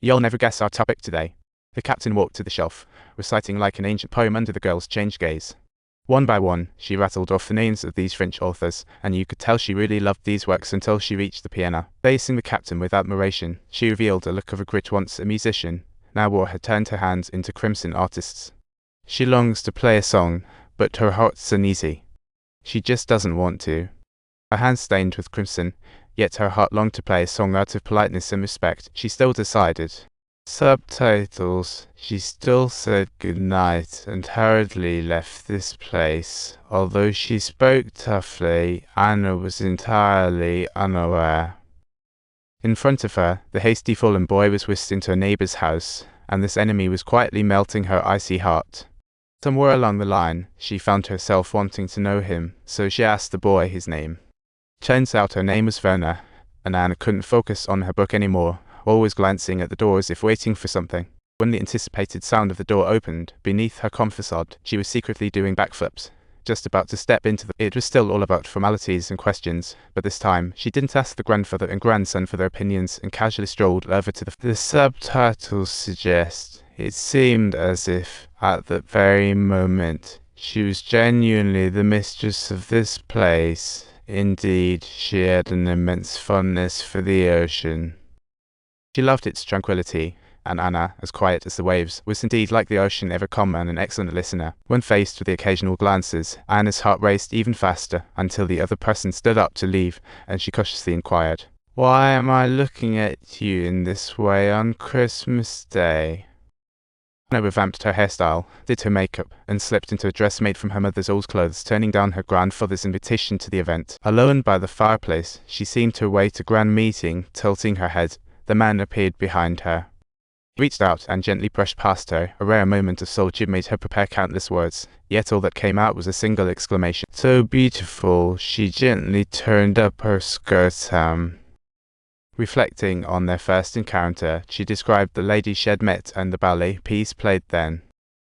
You'll never guess our topic today. The captain walked to the shelf, reciting like an ancient poem under the girl's changed gaze. One by one, she rattled off the names of these French authors, and you could tell she really loved these works until she reached the piano. Facing the captain with admiration, she revealed a look of regret. Once a musician, now war had turned her hands into crimson artists. She longs to play a song, but her heart's uneasy. She just doesn't want to. Her hands stained with crimson, yet her heart longed to play a song out of politeness and respect. She still decided. Subtitles. She still said goodnight and hurriedly left this place. Although she spoke toughly, Anna was entirely unaware. In front of her, the hasty fallen boy was whisked into a neighbor's house, and this enemy was quietly melting her icy heart. Somewhere along the line, she found herself wanting to know him, so she asked the boy his name. Turns out her name was Werner, and Anna couldn't focus on her book anymore, always glancing at the door as if waiting for something. When the anticipated sound of the door opened, beneath her calm facade, she was secretly doing backflips, just about to step into the... It was still all about formalities and questions, but this time, she didn't ask the grandfather and grandson for their opinions and casually strolled over to the subtitles suggest. It seemed as if, at that very moment, she was genuinely the mistress of this place. Indeed, she had an immense fondness for the ocean. She loved its tranquility, and Anna, as quiet as the waves, was indeed like the ocean, ever calm and an excellent listener. When faced with the occasional glances, Anna's heart raced even faster, until the other person stood up to leave, and she cautiously inquired, "Why am I looking at you in this way on Christmas Day?" Anna revamped her hairstyle, did her makeup, and slipped into a dress made from her mother's old clothes, turning down her grandfather's invitation to the event. Alone by the fireplace, she seemed to await a grand meeting. Tilting her head, the man appeared behind her. He reached out and gently brushed past her. A rare moment of solitude made her prepare countless words, yet all that came out was a single exclamation. "So beautiful." She gently turned up her skirt hem. Reflecting on their first encounter, she described the lady she had met and the ballet piece played then.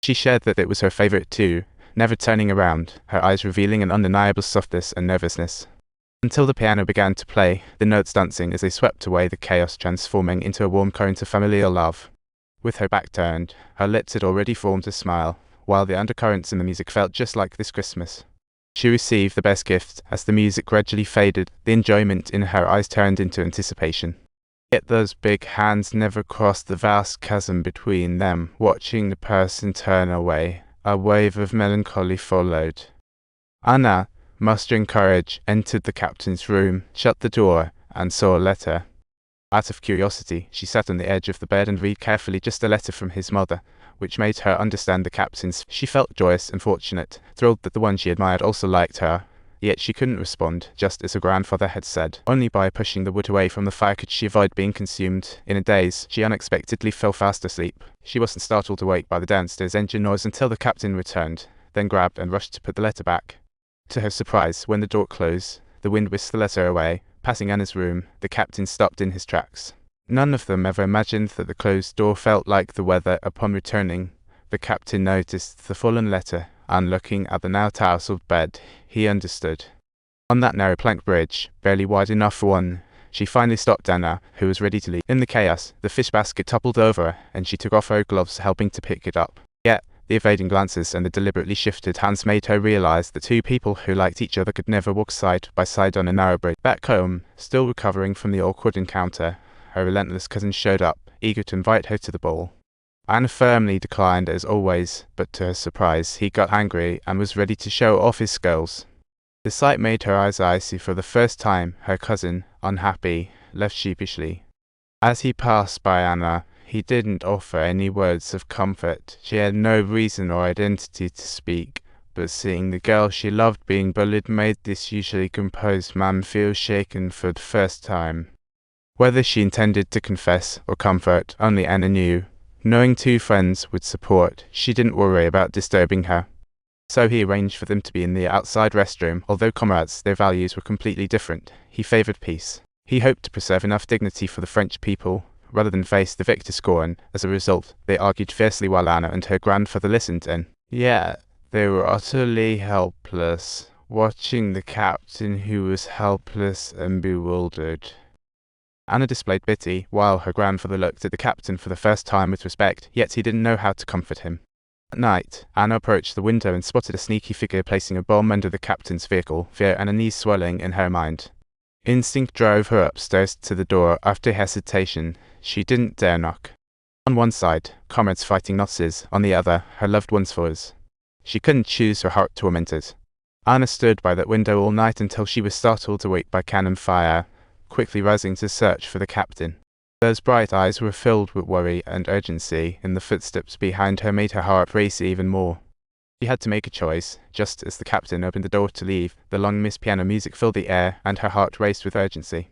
She shared that it was her favorite too, never turning around, her eyes revealing an undeniable softness and nervousness. Until the piano began to play, the notes dancing as they swept away the chaos, transforming into a warm current of familial love. With her back turned, her lips had already formed a smile, while the undercurrents in the music felt just like this Christmas. She received the best gift. As the music gradually faded, the enjoyment in her eyes turned into anticipation. Yet those big hands never crossed the vast chasm between them. Watching the person turn away, a wave of melancholy followed. Anna, mustering courage, entered the captain's room, shut the door, and saw a letter. Out of curiosity, she sat on the edge of the bed and read carefully just a letter from his mother, which made her understand the captain's. She felt joyous and fortunate, thrilled that the one she admired also liked her. Yet she couldn't respond, just as her grandfather had said. Only by pushing the wood away from the fire could she avoid being consumed. In a daze, she unexpectedly fell fast asleep. She wasn't startled awake by the downstairs engine noise until the captain returned, then grabbed and rushed to put the letter back. To her surprise, when the door closed, the wind whisked the letter away. Passing Anna's room, the captain stopped in his tracks. None of them ever imagined that the closed door felt like the weather. Upon returning, the captain noticed the fallen letter, and looking at the now tousled bed, he understood. On that narrow plank bridge, barely wide enough for one, she finally stopped Anna, who was ready to leave. In the chaos, the fish basket toppled over, and she took off her gloves, helping to pick it up. Yet, the evading glances and the deliberately shifted hands made her realize that two people who liked each other could never walk side by side on a narrow bridge. Back home, still recovering from the awkward encounter, her relentless cousin showed up, eager to invite her to the ball. Anna firmly declined as always, but to her surprise, he got angry and was ready to show off his skills. The sight made her eyes icy. For the first time, her cousin, unhappy, left sheepishly. As he passed by Anna, he didn't offer any words of comfort. She had no reason or identity to speak, but seeing the girl she loved being bullied made this usually composed man feel shaken for the first time. Whether she intended to confess or comfort, only Anna knew. Knowing two friends would support, she didn't worry about disturbing her. So he arranged for them to be in the outside restroom. Although comrades, their values were completely different. He favored peace. He hoped to preserve enough dignity for the French people, rather than face the victor's scorn. As a result, they argued fiercely while Anna and her grandfather listened in. Yet, they were utterly helpless, watching the captain who was helpless and bewildered. Anna displayed pity, while her grandfather looked at the captain for the first time with respect, yet he didn't know how to comfort him. At night, Anna approached the window and spotted a sneaky figure placing a bomb under the captain's vehicle, fear and unease swelling in her mind. Instinct drove her upstairs to the door. After hesitation, she didn't dare knock. On one side, comrades fighting Nazis, on the other, her loved one's foes. She couldn't choose, her heart tormented. Anna stood by that window all night until she was startled awake by cannon fire, quickly rising to search for the captain. Those bright eyes were filled with worry and urgency, and the footsteps behind her made her heart race even more. She had to make a choice. Just as the captain opened the door to leave, the long missed piano music filled the air, and her heart raced with urgency.